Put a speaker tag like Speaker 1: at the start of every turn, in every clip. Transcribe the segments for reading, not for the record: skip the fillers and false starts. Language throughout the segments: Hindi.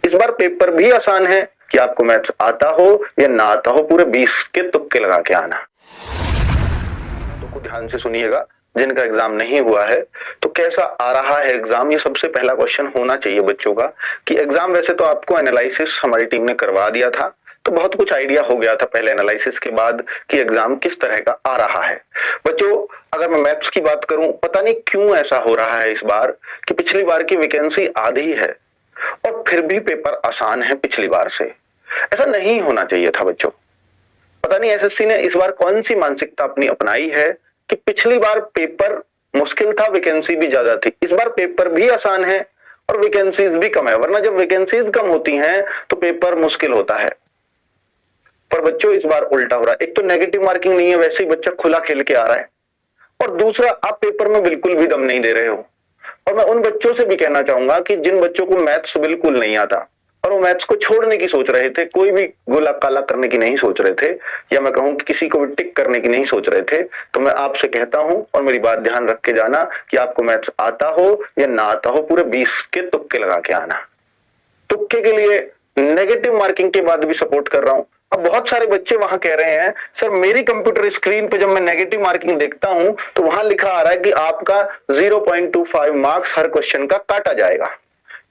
Speaker 1: इस बार पेपर भी आसान है कि आपको मैथ्स आता हो या ना आता हो, पूरे 20 के तुक्के लगा के आना। तो ध्यान से सुनिएगा, जिनका एग्जाम नहीं हुआ है तो कैसा आ रहा है एग्जाम, ये सबसे पहला क्वेश्चन होना चाहिए बच्चों का। कि एग्जाम वैसे तो आपको एनालिसिस हमारी टीम ने करवा दिया था, तो बहुत कुछ आइडिया हो गया था पहले एनालिसिस के बाद कि एग्जाम किस तरह का आ रहा है। बच्चों अगर मैं मैथ्स की बात करूं, पता नहीं क्यों ऐसा हो रहा है इस बार कि पिछली बार की वैकेंसी आधी है और फिर भी पेपर आसान है पिछली बार से। ऐसा नहीं होना चाहिए था बच्चों। पता नहीं एसएससी ने इस बार कौन सी मानसिकता अपनी अपनाई है कि पिछली बार पेपर मुश्किल था, वैकेंसी भी ज्यादा थी, इस बार पेपर भी आसान है और वैकेंसीज भी कम है। वरना जब वैकेंसीज कम होती हैं तो पेपर मुश्किल होता है। पर बच्चों इस बार उल्टा हो रहा है। एक तो नेगेटिव मार्किंग नहीं है, वैसे ही बच्चा खुला खेल के आ रहा है, और दूसरा आप पेपर में बिल्कुल भी दम नहीं दे रहे हो। और मैं उन बच्चों से भी कहना चाहूंगा कि जिन बच्चों को मैथ्स बिल्कुल नहीं आता और वो मैथ्स को छोड़ने की सोच रहे थे, कोई भी गोला काला करने की नहीं सोच रहे थे, या मैं कहूं कि किसी को भी टिक करने की नहीं सोच रहे थे, तो मैं आपसे कहता हूं और मेरी बात ध्यान रख के जाना कि आपको मैथ्स आता हो या ना आता हो, पूरे 20 के तुक्के लगा के आना। तुक्के के लिए नेगेटिव मार्किंग के बाद भी सपोर्ट कर रहा हूं। अब बहुत सारे बच्चे वहां कह रहे हैं सर मेरी कंप्यूटर स्क्रीन पे जब मैं नेगेटिव मार्किंग देखता हूं तो वहां लिखा आ रहा है कि आपका 0.25 मार्क्स हर क्वेश्चन का काटा जाएगा।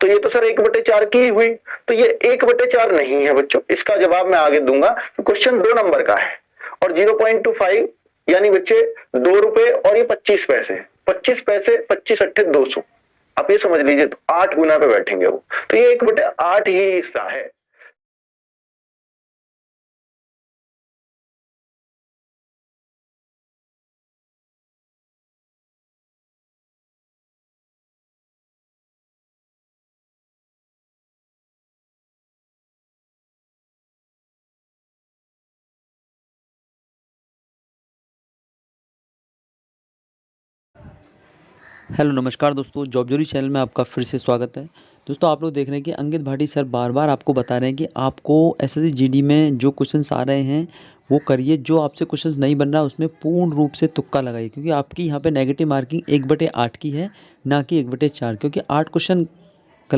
Speaker 1: तो ये तो सर 1/4 की ही हुई। तो ये 1/4 नहीं है बच्चों, इसका जवाब मैं आगे दूंगा कि क्वेश्चन 2 नंबर का है और 0.25 यानी बच्चे 2 रुपए और ये 25 पैसे, 25 पैसे 25 अट्ठे 200, आप ये समझ लीजिए तो 8 गुना पे बैठेंगे वो। तो ये 1/8 ही हिस्सा है।
Speaker 2: हेलो नमस्कार दोस्तों, जॉब जोरी चैनल में आपका फिर से स्वागत है। दोस्तों आप लोग देख रहे हैं कि अंकित भाटी सर बार बार आपको बता रहे हैं कि आपको एसएससी जीडी में जो क्वेश्चंस आ रहे हैं वो करिए, जो आपसे क्वेश्चंस नहीं बन रहा उसमें पूर्ण रूप से तुक्का लगाइए, क्योंकि आपकी यहाँ पे नेगेटिव मार्किंग 1/8 की है, ना कि 1/4। क्योंकि 8 क्वेश्चन